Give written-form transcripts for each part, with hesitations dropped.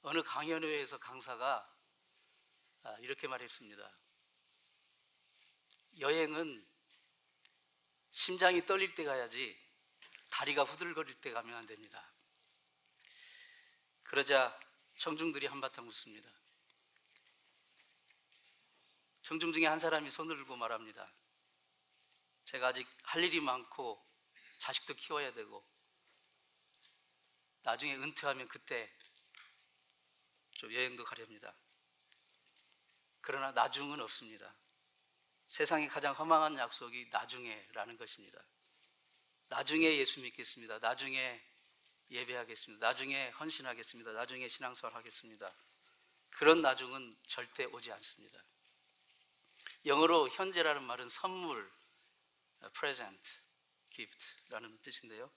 어느 강연회에서 강사가 이렇게 말했습니다. 여행은 심장이 떨릴 때 가야지 다리가 후들거릴 때 가면 안 됩니다. 그러자 청중들이 한바탕 웃습니다. 청중 중에 한 사람이 손을 들고 말합니다. 제가 아직 할 일이 많고 자식도 키워야 되고 나중에 은퇴하면 그때 좀 여행도 가렵니다. 그러나 나중은 없습니다. 세상에 가장 허망한 약속이 나중에라는 것입니다. 나중에 예수 믿겠습니다. 나중에 예배하겠습니다. 나중에 헌신하겠습니다. 나중에 신앙생활 하겠습니다. 그런 나중은 절대 오지 않습니다. 영어로 현재라는 말은 선물, present, gift라는 뜻인데요.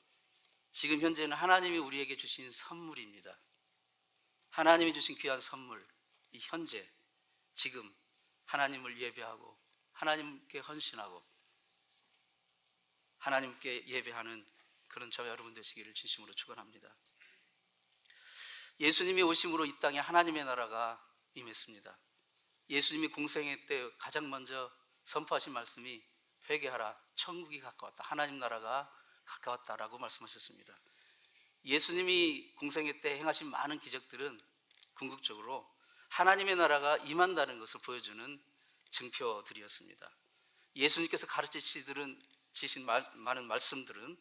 지금 현재는 하나님이 우리에게 주신 선물입니다. 하나님이 주신 귀한 선물, 이 현재, 지금 하나님을 예배하고 하나님께 헌신하고 하나님께 예배하는 그런 저와 여러분 되시기를 진심으로 축원합니다. 예수님이 오심으로 이 땅에 하나님의 나라가 임했습니다. 예수님이 공생애 때 가장 먼저 선포하신 말씀이 회개하라, 천국이 가까웠다, 하나님 나라가 가까웠다라고 말씀하셨습니다. 예수님이 공생애 때 행하신 많은 기적들은 궁극적으로 하나님의 나라가 임한다는 것을 보여주는 증표들이었습니다. 예수님께서 가르치신 많은 말씀들은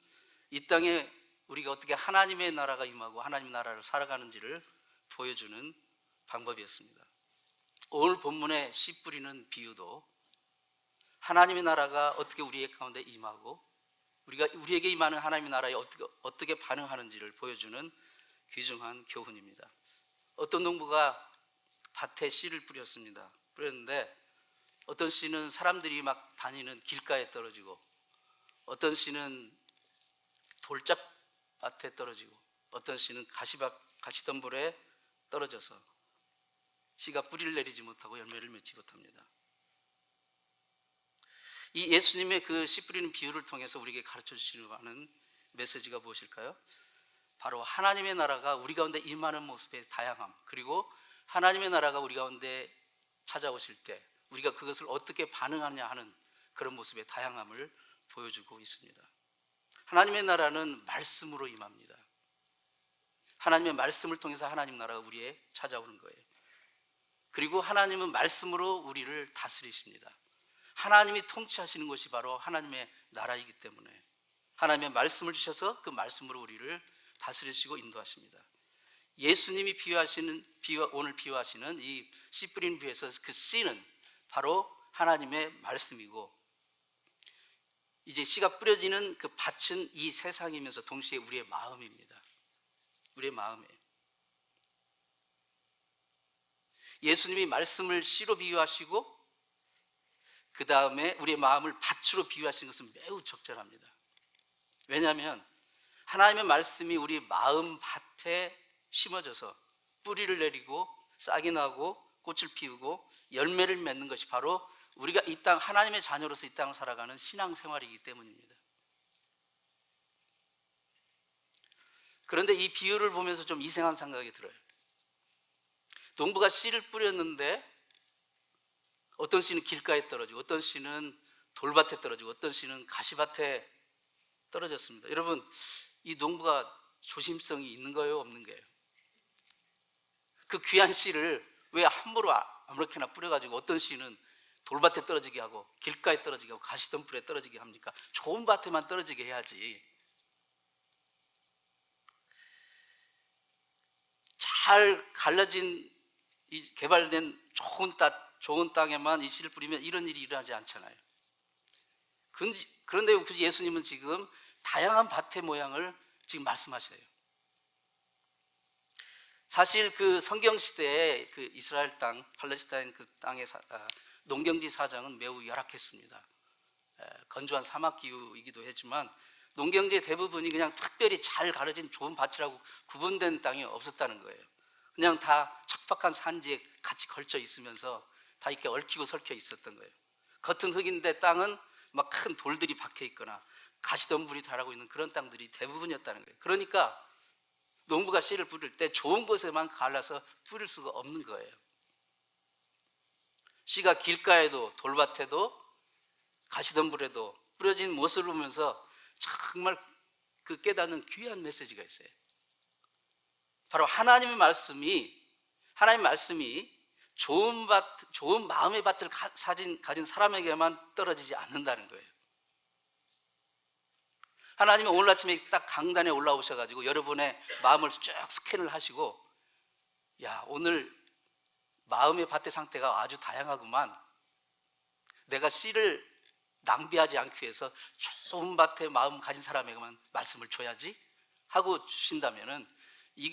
이 땅에 우리가 어떻게 하나님의 나라가 임하고 하나님의 나라를 살아가는지를 보여주는 방법이었습니다. 오늘 본문의 씨 뿌리는 비유도 하나님의 나라가 어떻게 우리 가운데 임하고 우리에게 임하는 하나님의 나라에 어떻게 반응하는지를 보여주는 귀중한 교훈입니다. 어떤 농부가 밭에 씨를 뿌렸는데 어떤 씨는 사람들이 막 다니는 길가에 떨어지고 어떤 씨는 돌짝밭에 떨어지고 어떤 씨는 가시덤불에 떨어져서 씨가 뿌리를 내리지 못하고 열매를 맺지 못합니다. 이 예수님의 그 씨 뿌리는 비유를 통해서 우리에게 가르쳐 주시는 메시지가 무엇일까요? 바로 하나님의 나라가 우리 가운데 임하는 모습의 다양함, 그리고 하나님의 나라가 우리 가운데 찾아오실 때 우리가 그것을 어떻게 반응하느냐 하는 그런 모습의 다양함을 보여주고 있습니다. 하나님의 나라는 말씀으로 임합니다. 하나님의 말씀을 통해서 하나님 나라가 우리에 찾아오는 거예요. 그리고 하나님은 말씀으로 우리를 다스리십니다. 하나님이 통치하시는 것이 바로 하나님의 나라이기 때문에 하나님의 말씀을 주셔서 그 말씀으로 우리를 다스리시고 인도하십니다. 예수님이 오늘 비유하시는 이 씨 뿌리는 비유에서 그 씨는 바로 하나님의 말씀이고 이제 씨가 뿌려지는 그 밭은 이 세상이면서 동시에 우리의 마음입니다. 우리의 마음이에요. 예수님이 말씀을 씨로 비유하시고 그 다음에 우리의 마음을 밭으로 비유하신 것은 매우 적절합니다. 왜냐하면 하나님의 말씀이 우리 마음 밭에 심어져서 뿌리를 내리고 싹이 나고 꽃을 피우고 열매를 맺는 것이 바로 우리가 이 땅 하나님의 자녀로서 이 땅을 살아가는 신앙생활이기 때문입니다. 그런데 이 비유를 보면서 좀 이상한 생각이 들어요. 농부가 씨를 뿌렸는데 어떤 씨는 길가에 떨어지고 어떤 씨는 돌밭에 떨어지고 어떤 씨는 가시밭에 떨어졌습니다. 여러분, 이 농부가 조심성이 있는 거예요, 없는 거예요? 그 귀한 씨를 왜 함부로 아무렇게나 뿌려가지고 어떤 씨는 돌밭에 떨어지게 하고 길가에 떨어지게 하고 가시덤불에 떨어지게 합니까? 좋은 밭에만 떨어지게 해야지. 잘 갈라진 개발된 좋은 땅에만 이 씨를 뿌리면 이런 일이 일어나지 않잖아요. 그런데 굳이 예수님은 지금 다양한 밭의 모양을 지금 말씀하셔요. 사실 그 성경 시대에 그 이스라엘 땅, 팔레스타인 그 땅의 농경지 사정은 매우 열악했습니다. 건조한 사막 기후이기도 했지만 농경지의 대부분이 그냥 특별히 잘 가려진 좋은 밭이라고 구분된 땅이 없었다는 거예요. 그냥 다 척박한 산지에 같이 걸쳐 있으면서 다 이렇게 얽히고 설켜 있었던 거예요. 겉은 흙인데 땅은 막 큰 돌들이 박혀 있거나 가시덤불이 자라고 있는 그런 땅들이 대부분이었다는 거예요. 그러니까 농부가 씨를 뿌릴 때 좋은 곳에만 갈라서 뿌릴 수가 없는 거예요. 씨가 길가에도 돌밭에도 가시덤불에도 뿌려진 모습을 보면서 정말 그 깨닫는 귀한 메시지가 있어요. 바로 하나님 말씀이 좋은 마음의 밭을 가진 사람에게만 떨어지지 않는다는 거예요. 하나님은 오늘 아침에 딱 강단에 올라오셔가지고 여러분의 마음을 쭉 스캔을 하시고, 야, 오늘 마음의 밭의 상태가 아주 다양하구만. 내가 씨를 낭비하지 않기 위해서 좋은 밭에 마음 가진 사람에게만 말씀을 줘야지 하고 주신다면은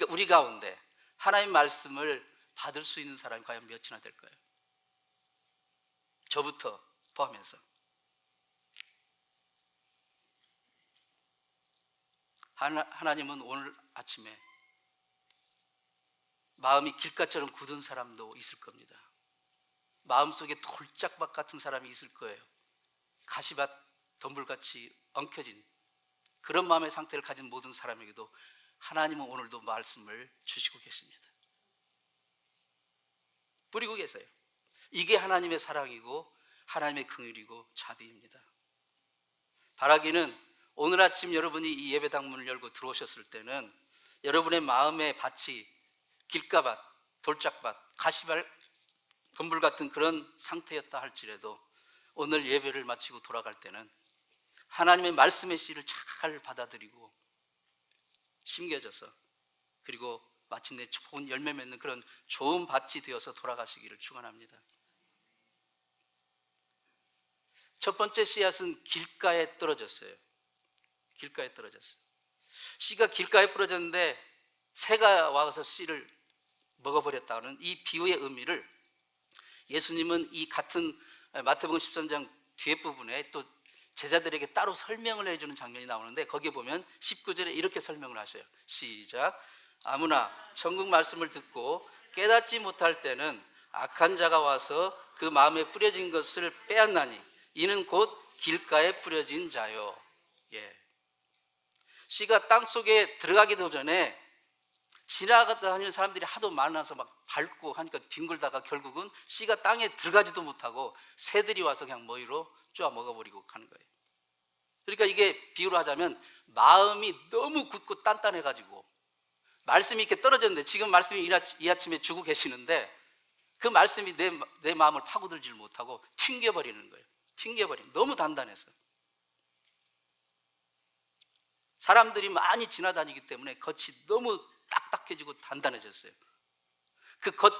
우리 가운데 하나님 말씀을 받을 수 있는 사람이 과연 몇이나 될까요? 저부터 포함해서. 하나님은 오늘 아침에 마음이 길가처럼 굳은 사람도 있을 겁니다. 마음속에 돌짝밭 같은 사람이 있을 거예요. 가시밭, 덤불같이 엉켜진 그런 마음의 상태를 가진 모든 사람에게도 하나님은 오늘도 말씀을 주시고 계십니다. 뿌리고 계세요. 이게 하나님의 사랑이고 하나님의 긍휼이고 자비입니다. 바라기는 오늘 아침 여러분이 이 예배당 문을 열고 들어오셨을 때는 여러분의 마음의 밭이 길가밭, 돌짝밭, 가시밭, 덤불 같은 그런 상태였다 할지라도 오늘 예배를 마치고 돌아갈 때는 하나님의 말씀의 씨를 잘 받아들이고 심겨져서, 그리고 마침내 좋은 열매 맺는 그런 좋은 밭이 되어서 돌아가시기를 축원합니다. 첫 번째 씨앗은 길가에 떨어졌어요. 길가에 떨어졌어요. 씨가 길가에 떨어졌는데 새가 와서 씨를 먹어버렸다는 이 비유의 의미를 예수님은 이 같은 마태복음 13장 뒤에 부분에 또 제자들에게 따로 설명을 해주는 장면이 나오는데, 거기에 보면 19절에 이렇게 설명을 하셔요. 시작. 아무나 천국 말씀을 듣고 깨닫지 못할 때는 악한 자가 와서 그 마음에 뿌려진 것을 빼앗나니 이는 곧 길가에 뿌려진 자요. 예. 씨가 땅 속에 들어가기도 전에 지나가다니는 사람들이 하도 많아서 막 밟고 하니까 뒹굴다가 결국은 씨가 땅에 들어가지도 못하고 새들이 와서 그냥 머리로 쪼아 먹어버리고 가는 거예요. 그러니까 이게 비유로 하자면 마음이 너무 굳고 단단해가지고 말씀이 이렇게 떨어졌는데, 지금 말씀이 이 아침에 주고 계시는데 그 말씀이 내 마음을 파고들지를 못하고 튕겨버리는 거예요. 너무 단단해서. 사람들이 많이 지나다니기 때문에 겉이 너무 딱딱해지고 단단해졌어요. 그 겉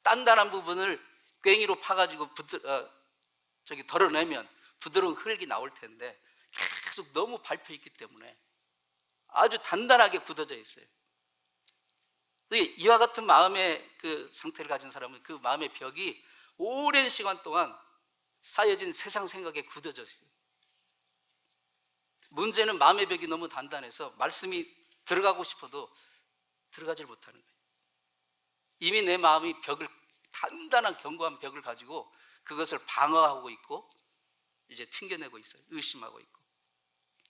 단단한 부분을 괭이로 파가지고 덜어내면 부드러운 흙이 나올 텐데 계속 너무 밟혀있기 때문에 아주 단단하게 굳어져 있어요. 이와 같은 마음의 그 상태를 가진 사람은 그 마음의 벽이 오랜 시간 동안 쌓여진 세상 생각에 굳어져 있어요. 문제는 마음의 벽이 너무 단단해서 말씀이 들어가고 싶어도 들어가질 못하는 거예요. 이미 내 마음이 단단한 견고한 벽을 가지고 그것을 방어하고 있고 이제 튕겨내고 있어요. 의심하고 있고.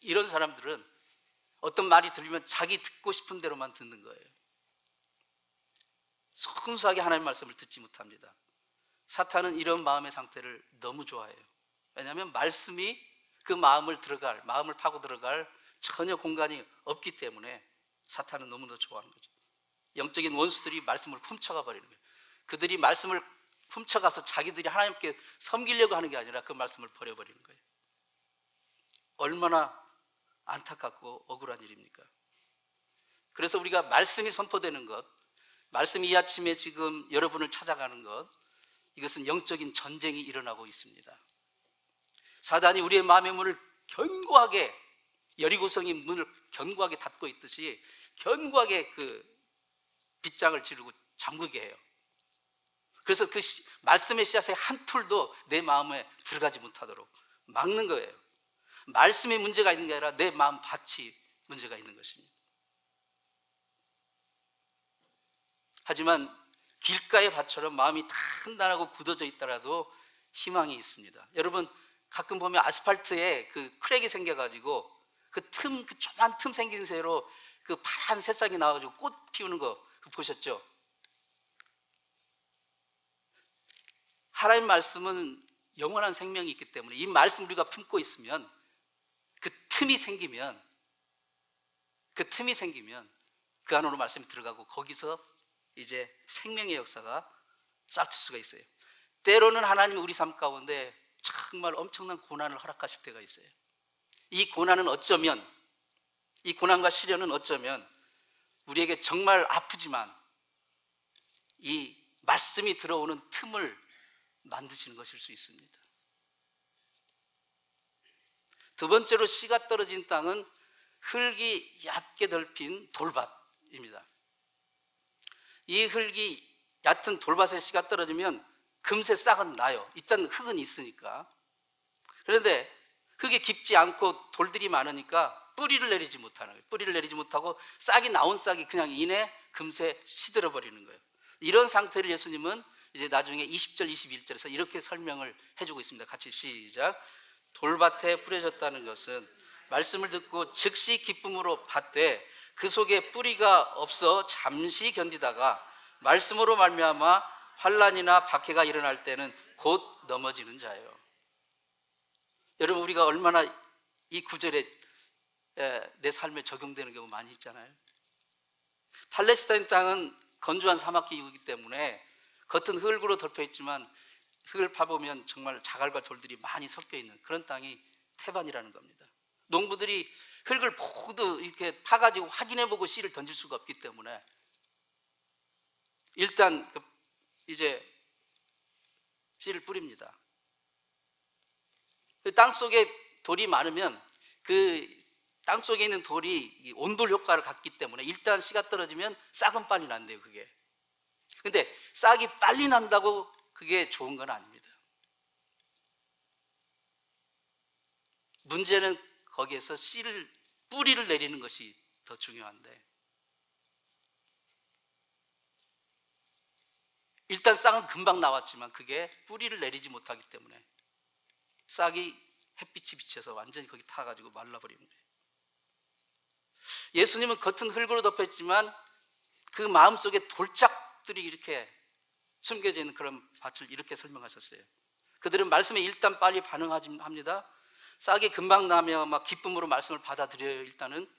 이런 사람들은 어떤 말이 들리면 자기 듣고 싶은 대로만 듣는 거예요. 순수하게 하나님의 말씀을 듣지 못합니다. 사탄은 이런 마음의 상태를 너무 좋아해요. 왜냐하면 말씀이 그 마음을 파고 들어갈 전혀 공간이 없기 때문에 사탄은 너무나 좋아하는 거죠. 영적인 원수들이 말씀을 훔쳐가 버리는 거예요. 그들이 말씀을 훔쳐가서 자기들이 하나님께 섬기려고 하는 게 아니라 그 말씀을 버려버리는 거예요. 얼마나 안타깝고 억울한 일입니까? 그래서 우리가 말씀이 선포되는 것, 말씀이 이 아침에 지금 여러분을 찾아가는 것, 이것은 영적인 전쟁이 일어나고 있습니다. 사단이 우리의 마음의 문을 견고하게, 여리고성이 문을 견고하게 닫고 있듯이 견고하게 그 빗장을 지르고 잠그게 해요. 그래서 그 말씀의 씨앗의 한 톨도 내 마음에 들어가지 못하도록 막는 거예요. 말씀에 문제가 있는 게 아니라 내 마음 밭이 문제가 있는 것입니다. 하지만 길가의 밭처럼 마음이 단단하고 굳어져 있더라도 희망이 있습니다. 여러분, 가끔 보면 아스팔트에 그 크랙이 생겨가지고 그 조그만 틈 생긴 새로 그 파란 새싹이 나와가지고 꽃 피우는 거 보셨죠? 하나님 말씀은 영원한 생명이 있기 때문에 이 말씀 우리가 품고 있으면 그 틈이 생기면 그 안으로 말씀이 들어가고 거기서 이제 생명의 역사가 싹틀 수가 있어요. 때로는 하나님이 우리 삶 가운데 정말 엄청난 고난을 허락하실 때가 있어요. 이 고난은 어쩌면, 이 고난과 시련은 어쩌면 우리에게 정말 아프지만 이 말씀이 들어오는 틈을 만드시는 것일 수 있습니다. 두 번째로 씨가 떨어진 땅은 흙이 얕게 덜핀 돌밭입니다. 이 흙이 얕은 돌밭에 씨가 떨어지면 금세 싹은 나요. 일단 흙은 있으니까. 그런데 흙이 깊지 않고 돌들이 많으니까 뿌리를 내리지 못하는 거예요. 뿌리를 내리지 못하고 싹이 나온 싹이 그냥 이내 금세 시들어 버리는 거예요. 이런 상태를 예수님은 이제 나중에 20절, 21절에서 이렇게 설명을 해주고 있습니다. 같이 시작. 돌밭에 뿌려졌다는 것은 말씀을 듣고 즉시 기쁨으로 받되 그 속에 뿌리가 없어 잠시 견디다가 말씀으로 말미암아 환난이나 박해가 일어날 때는 곧 넘어지는 자예요. 여러분, 우리가 얼마나 이 구절에 내 삶에 적용되는 경우 많이 있잖아요. 팔레스타인 땅은 건조한 사막기이기 때문에 겉은 흙으로 덮여 있지만 흙을 파보면 정말 자갈과 돌들이 많이 섞여 있는 그런 땅이 태반이라는 겁니다. 농부들이 흙을 모두 이렇게 파가지고 확인해보고 씨를 던질 수가 없기 때문에 일단 이제 씨를 뿌립니다. 땅 속에 돌이 많으면 그 땅 속에 있는 돌이 온돌 효과를 갖기 때문에 일단 씨가 떨어지면 싹은 빨리 난대요. 그게. 근데 싹이 빨리 난다고 그게 좋은 건 아닙니다. 문제는 거기에서 뿌리를 내리는 것이 더 중요한데, 일단 싹은 금방 나왔지만 그게 뿌리를 내리지 못하기 때문에 싹이 햇빛이 비쳐서 완전히 거기 타가지고 말라버리는 거예요. 예수님은 겉은 흙으로 덮였지만 그 마음속에 돌짝들이 이렇게 숨겨져 있는 그런 밭을 이렇게 설명하셨어요. 그들은 말씀에 일단 빨리 반응합니다. 싹이 금방 나며 막 기쁨으로 말씀을 받아들여요, 일단은.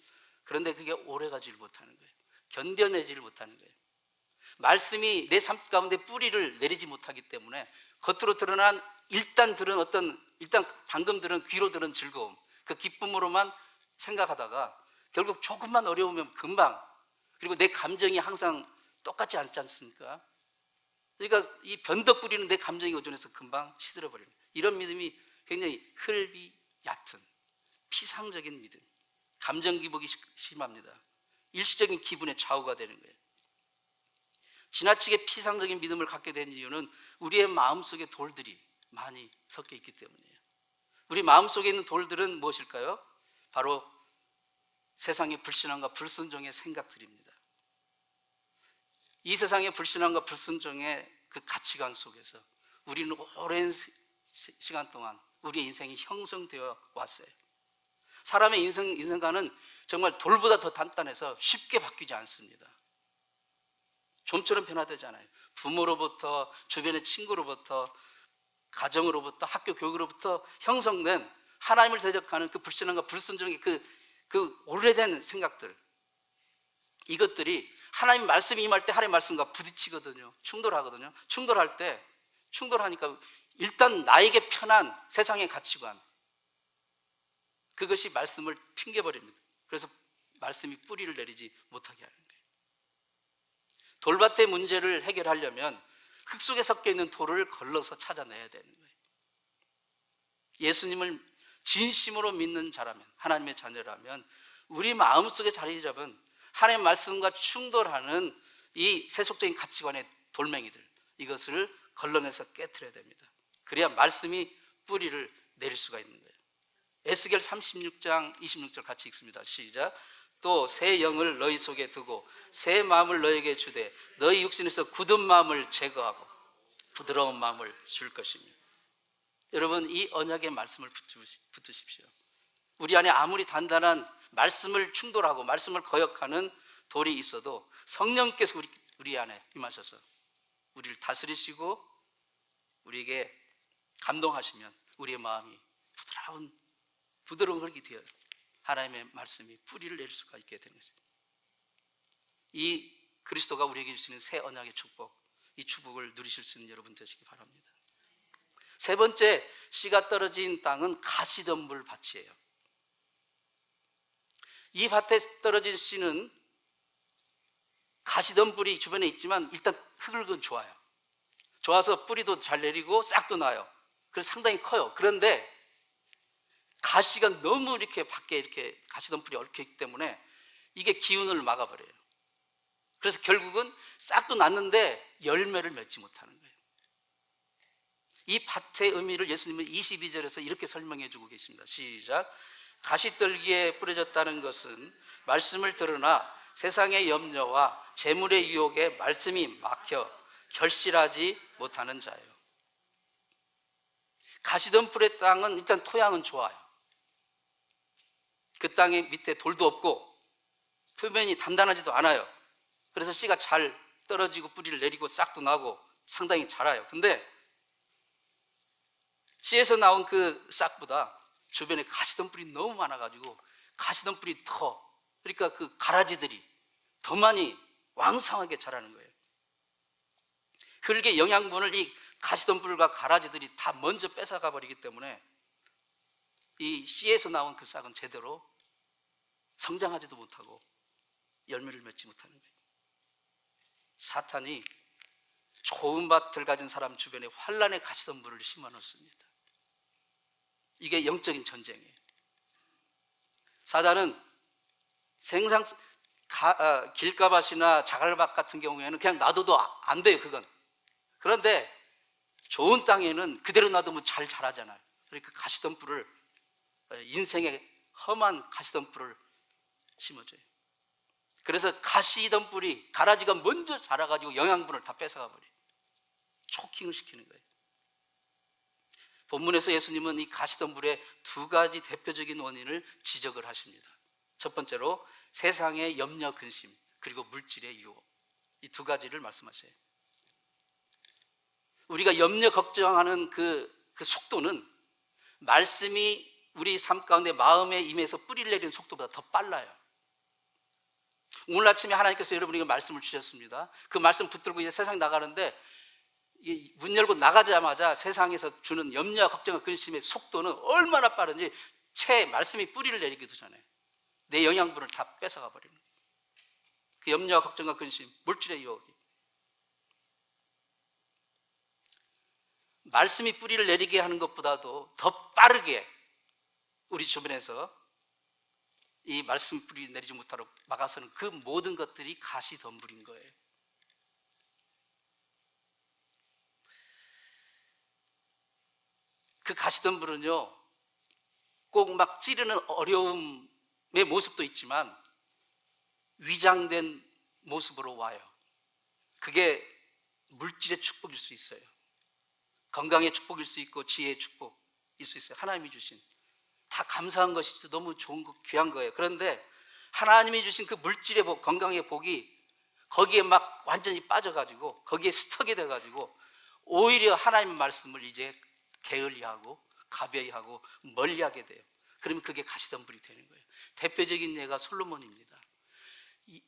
그런데 그게 오래가지를 못하는 거예요. 견뎌내지를 못하는 거예요. 말씀이 내 삶 가운데 뿌리를 내리지 못하기 때문에 겉으로 드러난 일단 방금 들은 귀로 들은 즐거움, 그 기쁨으로만 생각하다가 결국 조금만 어려우면 금방, 그리고 내 감정이 항상 똑같지 않지 않습니까? 그러니까 이 변덕 부리는 내 감정이 의존해서 금방 시들어 버리는, 이런 믿음이 굉장히 흙이 얕은 피상적인 믿음, 감정 기복이 심합니다. 일시적인 기분에 좌우가 되는 거예요. 지나치게 피상적인 믿음을 갖게 된 이유는 우리의 마음속에 돌들이 많이 섞여 있기 때문이에요. 우리 마음속에 있는 돌들은 무엇일까요? 바로 세상의 불신앙과 불순종의 생각들입니다. 이 세상의 불신앙과 불순종의 그 가치관 속에서 우리는 오랜 시간 동안 우리의 인생이 형성되어 왔어요. 사람의 인생관은 정말 돌보다 더 단단해서 쉽게 바뀌지 않습니다. 좀처럼 변화되잖아요. 부모로부터, 주변의 친구로부터, 가정으로부터, 학교 교육으로부터 형성된 하나님을 대적하는 그 불신앙과 불순종의 그 오래된 생각들, 이것들이 하나님 말씀이 임할 때 하나님 말씀과 부딪히거든요. 충돌하거든요. 충돌하니까 일단 나에게 편한 세상의 가치관, 그것이 말씀을 튕겨버립니다. 그래서 말씀이 뿌리를 내리지 못하게 하는 거예요. 돌밭의 문제를 해결하려면 흙 속에 섞여 있는 돌을 걸러서 찾아내야 되는 거예요. 예수님을 진심으로 믿는 자라면, 하나님의 자녀라면 우리 마음속에 자리 잡은 하나님의 말씀과 충돌하는 이 세속적인 가치관의 돌멩이들, 이것을 걸러내서 깨트려야 됩니다. 그래야 말씀이 뿌리를 내릴 수가 있는 거예요. 에스겔 36장 26절 같이 읽습니다. 시작. 또 새 영을 너희 속에 두고 새 마음을 너희에게 주되 너희 육신에서 굳은 마음을 제거하고 부드러운 마음을 줄 것이며. 여러분, 이 언약의 말씀을 붙드십시오. 우리 안에 아무리 단단한 말씀을 충돌하고 말씀을 거역하는 돌이 있어도 성령께서 우리 안에 임하셔서 우리를 다스리시고 우리에게 감동하시면 우리의 마음이 부드러운 흙이 되어 하나님의 말씀이 뿌리를 내릴 수가 있게 되는 것입니다. 이 그리스도가 우리에게 주시는 새 언약의 축복, 이 축복을 누리실 수 있는 여러분 되시기 바랍니다. 세 번째, 씨가 떨어진 땅은 가시덤불 밭이에요. 이 밭에 떨어진 씨는 가시덤불이 주변에 있지만 일단 흙은 좋아요. 좋아서 뿌리도 잘 내리고 싹도 나요. 그래서 상당히 커요. 그런데 가시가 너무 이렇게 밖에 이렇게 가시덤불이 얽혀있기 때문에 이게 기운을 막아버려요. 그래서 결국은 싹도 났는데 열매를 맺지 못하는 거예요. 이 밭의 의미를 예수님은 22절에서 이렇게 설명해 주고 계십니다. 시작. 가시떨기에 뿌려졌다는 것은 말씀을 들으나 세상의 염려와 재물의 유혹에 말씀이 막혀 결실하지 못하는 자예요. 가시덤불의 땅은 일단 토양은 좋아요. 그 땅의 밑에 돌도 없고 표면이 단단하지도 않아요. 그래서 씨가 잘 떨어지고 뿌리를 내리고 싹도 나고 상당히 자라요. 근데 씨에서 나온 그 싹보다 주변에 가시덤불이 너무 많아가지고 가시덤불이 그러니까 그 가라지들이 더 많이 왕성하게 자라는 거예요. 흙의 영양분을 이 가시덤불과 가라지들이 다 먼저 뺏어가 버리기 때문에 이 씨에서 나온 그 싹은 제대로 성장하지도 못하고 열매를 맺지 못하는 거예요. 사탄이 좋은 밭을 가진 사람 주변에 환란의 가시덤불을 심어 놓습니다. 이게 영적인 전쟁이에요. 사단은 길가밭이나 자갈밭 같은 경우에는 그냥 놔둬도 안 돼요. 그건. 그런데 좋은 땅에는 그대로 놔두면 잘 자라잖아요. 그러니까 가시덤불을, 인생의 험한 가시덤불을 심어줘요. 그래서 가시덤불이 가라지가 먼저 자라가지고 영양분을 다 뺏어가 버려요. 초킹을 시키는 거예요. 본문에서 예수님은 이 가시덤불의 두 가지 대표적인 원인을 지적을 하십니다. 첫 번째로 세상의 염려, 근심, 그리고 물질의 유혹, 이 두 가지를 말씀하셔요. 우리가 염려, 걱정하는 그 속도는 말씀이 우리 삶 가운데 마음에 임해서 뿌리를 내리는 속도보다 더 빨라요. 오늘 아침에 하나님께서 여러분에게 말씀을 주셨습니다. 그 말씀 붙들고 이제 세상 나가는데 문 열고 나가자마자 세상에서 주는 염려와 걱정과 근심의 속도는 얼마나 빠른지 채 말씀이 뿌리를 내리기도 전에 내 영양분을 다 뺏어가 버리는 거예요. 그 염려와 걱정과 근심, 물질의 유혹이 말씀이 뿌리를 내리게 하는 것보다도 더 빠르게 우리 주변에서 이 말씀 뿌리 내리지 못하도록 막아서는 그 모든 것들이 가시덤불인 거예요. 그 가시덤불은요, 꼭 막 찌르는 어려움의 모습도 있지만 위장된 모습으로 와요. 그게 물질의 축복일 수 있어요. 건강의 축복일 수 있고 지혜의 축복일 수 있어요. 하나님이 주신 다 감사한 것이죠. 너무 좋은 거, 귀한 거예요. 그런데 하나님이 주신 그 물질의 복, 건강의 복이 거기에 막 완전히 빠져가지고 거기에 스톡이 돼가지고 오히려 하나님의 말씀을 이제 게을리하고 가벼이하고 멀리하게 돼요. 그러면 그게 가시덤불이 되는 거예요. 대표적인 예가 솔로몬입니다.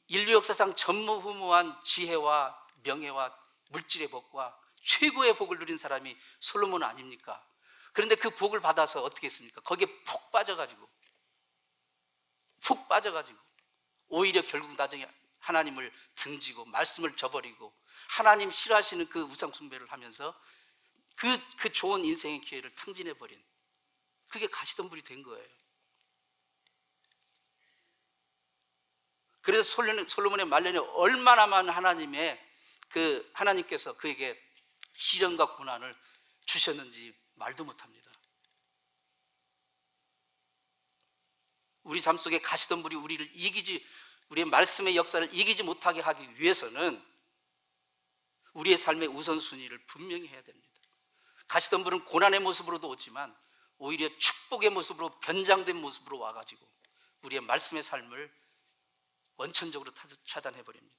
인류 역사상 전무후무한 지혜와 명예와 물질의 복과 최고의 복을 누린 사람이 솔로몬 아닙니까? 그런데 그 복을 받아서 어떻게 했습니까? 거기에 푹 빠져가지고 오히려 결국 나중에 하나님을 등지고 말씀을 저버리고 하나님 싫어하시는 그 우상 숭배를 하면서 그 좋은 인생의 기회를 탕진해버린, 그게 가시덤불이 된 거예요. 그래서 솔로몬의 말년에 얼마나 많은 하나님께서 그에게 시련과 고난을 주셨는지 말도 못합니다. 우리 삶 속에 가시덤불이 우리의 말씀의 역사를 이기지 못하게 하기 위해서는 우리의 삶의 우선순위를 분명히 해야 됩니다. 가시덤불은 고난의 모습으로도 오지만 오히려 축복의 모습으로 변장된 모습으로 와가지고 우리의 말씀의 삶을 원천적으로 차단해 버립니다.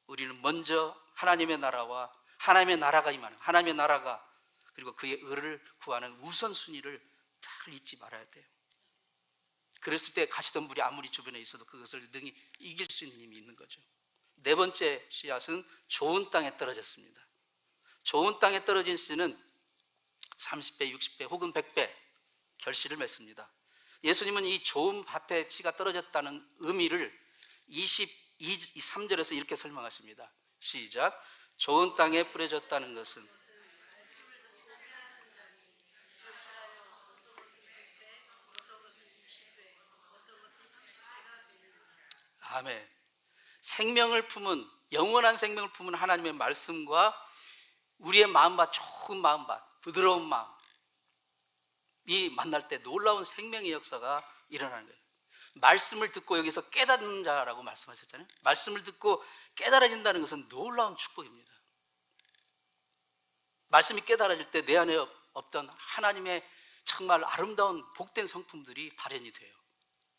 우리는 먼저 하나님의 나라와 하나님의 나라가 임하는, 하나님의 나라가 그리고 그의 의를 구하는 우선순위를 잘 잊지 말아야 돼요. 그랬을 때 가시던 불이 아무리 주변에 있어도 그것을 능히 이길 수 있는 힘이 있는 거죠. 네 번째 씨앗은 좋은 땅에 떨어졌습니다. 좋은 땅에 떨어진 씨는 30배, 60배 혹은 100배 결실을 맺습니다. 예수님은 이 좋은 밭에 씨가 떨어졌다는 의미를 23절에서 이렇게 설명하십니다. 시작. 좋은 땅에 뿌려졌다는 것은 아멘. 생명을 품은, 영원한 생명을 품은 하나님의 말씀과 우리의 마음밭, 좋은 마음밭, 부드러운 마음, 이 만날 때 놀라운 생명의 역사가 일어나는 거예요. 말씀을 듣고 여기서 깨닫는 자라고 말씀하셨잖아요. 말씀을 듣고 깨달아진다는 것은 놀라운 축복입니다. 말씀이 깨달아질 때 내 안에 없던 하나님의 정말 아름다운 복된 성품들이 발현이 돼요.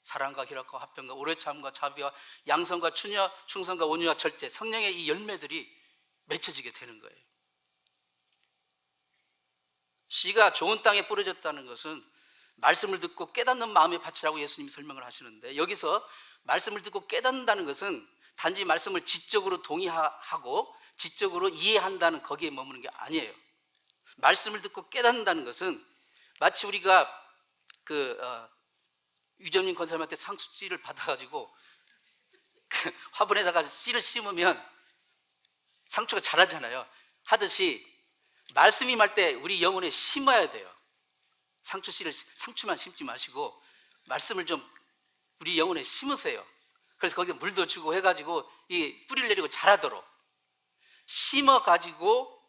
사랑과 희락과 화평과 오래 참과 자비와 양선과 충성과 온유와 절제, 성령의 이 열매들이 맺혀지게 되는 거예요. 씨가 좋은 땅에 뿌려졌다는 것은 말씀을 듣고 깨닫는 마음의 밭이라고 예수님이 설명을 하시는데, 여기서 말씀을 듣고 깨닫는다는 것은 단지 말씀을 지적으로 동의하고 지적으로 이해한다는 거기에 머무는 게 아니에요. 말씀을 듣고 깨닫는다는 것은 마치 우리가 유점님 권사님한테 상추씨를 받아가지고 화분에다가 씨를 심으면 상추가 자라잖아요. 하듯이 말씀이 임할 때 우리 영혼에 심어야 돼요. 상추만 심지 마시고 말씀을 좀 우리 영혼에 심으세요. 그래서 거기에 물도 주고 해가지고 이 뿌리를 내리고 자라도록 심어가지고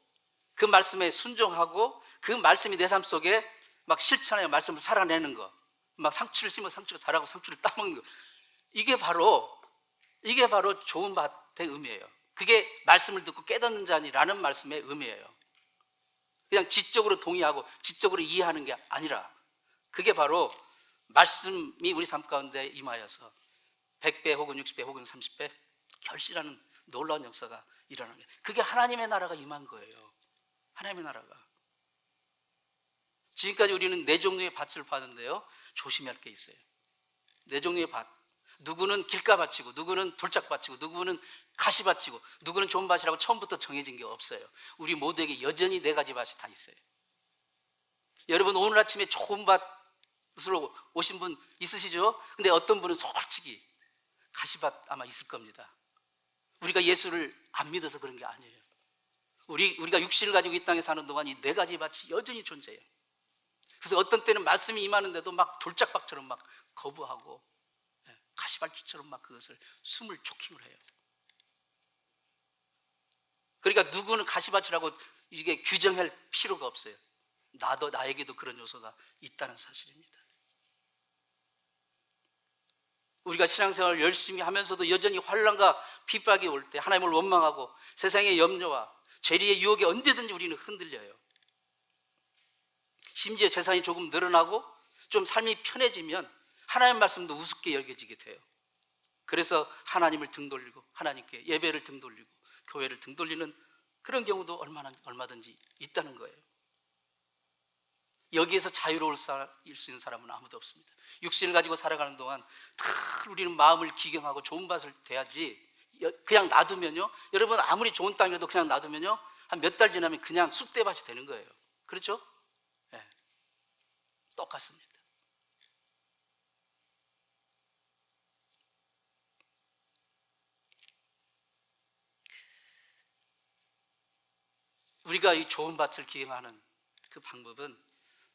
그 말씀에 순종하고 그 말씀이 내 삶 속에 막 실천하여 말씀을 살아내는 거, 막 상추를 심어 상추가 자라고 상추를 따먹는 거, 이게 바로 좋은 밭의 의미예요. 그게 말씀을 듣고 깨닫는 자니라는 말씀의 의미예요. 그냥 지적으로 동의하고 지적으로 이해하는 게 아니라 그게 바로 말씀이 우리 삶 가운데 임하여서 100배 혹은 60배 혹은 30배 결실하는 놀라운 역사가 일어나는 거예요. 그게 하나님의 나라가 임한 거예요. 하나님의 나라가. 지금까지 우리는 네 종류의 밭을 파는데요, 조심해야 할 게 있어요. 네 종류의 밭. 누구는 길가밭이고 누구는 돌짝밭이고 누구는 가시밭이고 누구는 좋은 밭이라고 처음부터 정해진 게 없어요. 우리 모두에게 여전히 네 가지 밭이 다 있어요. 여러분 오늘 아침에 좋은 밭으로 오신 분 있으시죠? 근데 어떤 분은 솔직히 가시밭 아마 있을 겁니다. 우리가 예수를 안 믿어서 그런 게 아니에요. 우리가 육신을 가지고 이 땅에 사는 동안 이 네 가지 밭이 여전히 존재해요. 그래서 어떤 때는 말씀이 임하는데도 막 돌짝밭처럼 막 거부하고 가시밭처럼 막 그것을 숨을 초킹을 해요. 그러니까 누구는 가시밭이라고 이게 규정할 필요가 없어요. 나에게도 그런 요소가 있다는 사실입니다. 우리가 신앙생활을 열심히 하면서도 여전히 환난과 핍박이 올 때 하나님을 원망하고 세상의 염려와 죄리의 유혹에 언제든지 우리는 흔들려요. 심지어 재산이 조금 늘어나고 좀 삶이 편해지면 하나님 말씀도 우습게 여겨지게 돼요. 그래서 하나님을 등 돌리고 하나님께 예배를 등 돌리고 교회를 등 돌리는 그런 경우도 얼마든지 있다는 거예요. 여기에서 자유로울 수 있는 사람은 아무도 없습니다. 육신을 가지고 살아가는 동안 늘 우리는 마음을 기경하고 좋은 밭을 대야지, 그냥 놔두면요, 여러분 아무리 좋은 땅이라도 그냥 놔두면요 한 몇 달 지나면 그냥 쑥대밭이 되는 거예요. 그렇죠? 네. 똑같습니다. 우리가 이 좋은 밭을 기행하는 그 방법은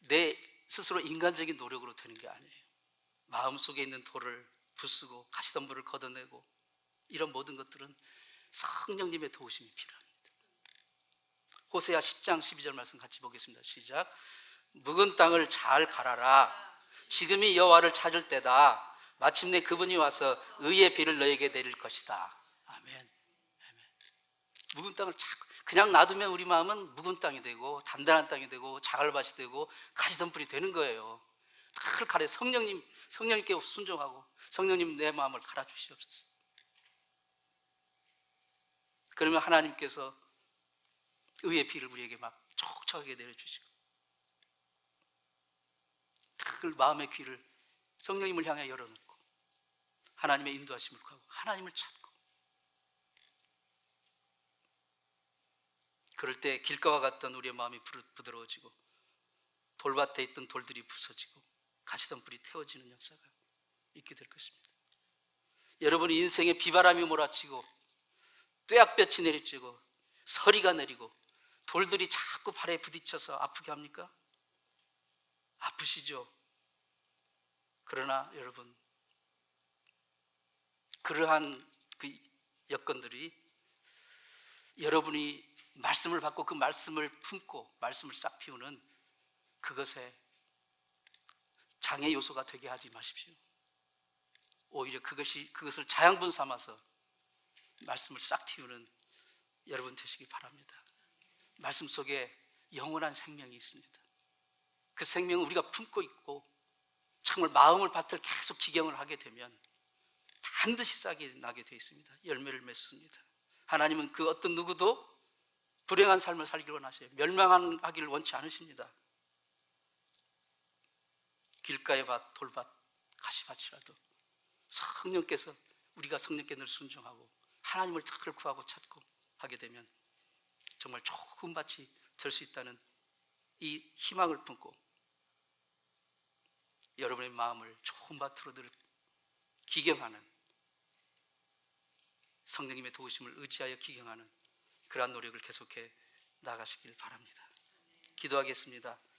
내 스스로 인간적인 노력으로 되는 게 아니에요. 마음속에 있는 돌을 부수고 가시덤불을 걷어내고 이런 모든 것들은 성령님의 도우심이 필요합니다. 호세아 10장 12절 말씀 같이 보겠습니다. 시작. 묵은 땅을 잘 갈아라. 지금이 여호와를 찾을 때다. 마침내 그분이 와서 의의 비를 너에게 내릴 것이다. 아멘. 묵은 땅을 그냥 놔두면 우리 마음은 묵은 땅이 되고 단단한 땅이 되고 자갈밭이 되고 가시덤불이 되는 거예요. 탁 가려. 성령님께 순종하고 성령님 내 마음을 갈아 주시옵소서. 그러면 하나님께서 의의 비를 우리에게 막 촉촉하게 내려주시고 그 마음의 귀를 성령님을 향해 열어놓고 하나님의 인도하심을 구하고 하나님을 찾고, 그럴 때 길가와 같던 우리의 마음이 부드러워지고 돌밭에 있던 돌들이 부서지고 가시덤불이 태워지는 역사가 있게 될 것입니다. 여러분의 인생에 비바람이 몰아치고 뙤약볕이 내리쬐고 서리가 내리고 돌들이 자꾸 발에 부딪혀서 아프게 합니까? 아프시죠? 그러나 여러분, 그러한 그 여건들이 여러분이 말씀을 받고 그 말씀을 품고 말씀을 싹 틔우는 그것에 장애 요소가 되게 하지 마십시오. 오히려 그것을 자양분 삼아서 말씀을 싹 틔우는 여러분 되시기 바랍니다. 말씀 속에 영원한 생명이 있습니다. 그 생명은 우리가 품고 있고 정말 마음을 밭을 계속 기경을 하게 되면 반드시 싹이 나게 되어 있습니다. 열매를 맺습니다. 하나님은 그 어떤 누구도 불행한 삶을 살기를 원하셔요. 멸망하기를 원치 않으십니다. 길가의 밭, 돌밭, 가시밭이라도 성령께서, 우리가 성령께 늘 순종하고 하나님을 늘 구하고 찾고 하게 되면 정말 좋은 밭이 될 수 있다는 이 희망을 품고 여러분의 마음을 좋은 밭으로 늘 기경하는, 성령님의 도우심을 의지하여 기경하는 그러한 노력을 계속해 나가시길 바랍니다. 기도하겠습니다.